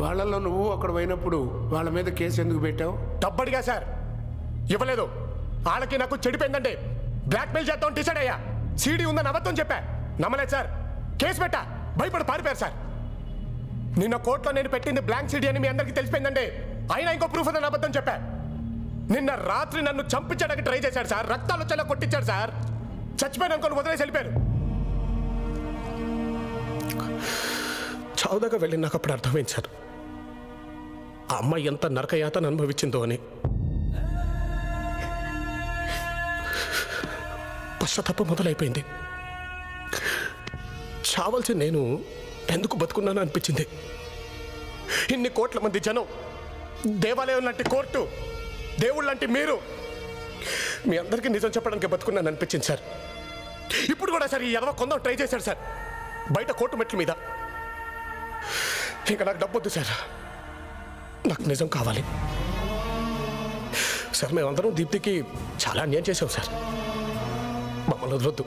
వాళ్ళల్లో నువ్వు అక్కడ పోయినప్పుడు వాళ్ళ మీద కేసు ఎందుకు పెట్టావు? డబ్బడిగా సార్, ఇవ్వలేదు. వాళ్ళకి నాకు చెడిపోయిందంటే బ్లాక్మెయిల్ చేద్దాం డిసైడ్ అయ్యా. సీడీ ఉందని అబద్ధం చెప్పా, నమ్మలేదు సార్. కేసు పెట్టా, భయపడి పారిపోయారు సార్. నిన్న కోర్టులో నేను పెట్టింది బ్లాంక్ సీడీ అని మీ అందరికీ తెలిసిపోయిందంటే అయినా ఇంకో ప్రూఫ్ ఉందని అబద్ధం చెప్పా. నిన్న రాత్రి నన్ను చంపించడానికి ట్రై చేశాడు సార్, రక్తాలు వచ్చేలా కొట్టించాడు సార్. చచ్చిపోయాను అనుకోని వదిలేసి వెళ్ళిపోయారు. చావుదాకా వెళ్ళి నాకు అప్పుడు అర్థమైంది సార్, ఆ అమ్మాయి ఎంత నరకయాతను అనుభవించిందో అని. పశ్చాత్తాపం మొదలైపోయింది. చావాల్సి నేను ఎందుకు బతుకున్నాను అనిపించింది. ఇన్ని కోట్ల మంది జనం, దేవాలయం లాంటి కోర్టు, దేవుళ్ళు లాంటి మీరు, మీ అందరికీ నిజం చెప్పడానికి బతుకున్నాను అనిపించింది సార్. ఇప్పుడు కూడా సార్ ఈ ఎదవ కొందాం ట్రై చేశాడు సార్, బయట కోర్టు మెట్ల మీద. ఇంకా నాకు డబ్బొద్దు సార్, నాకు నిజం కావాలి సార్. మేమందరం దీప్తికి చాలా అన్యాయం చేసాం సార్, మమ్మల్ని వదలొద్దు.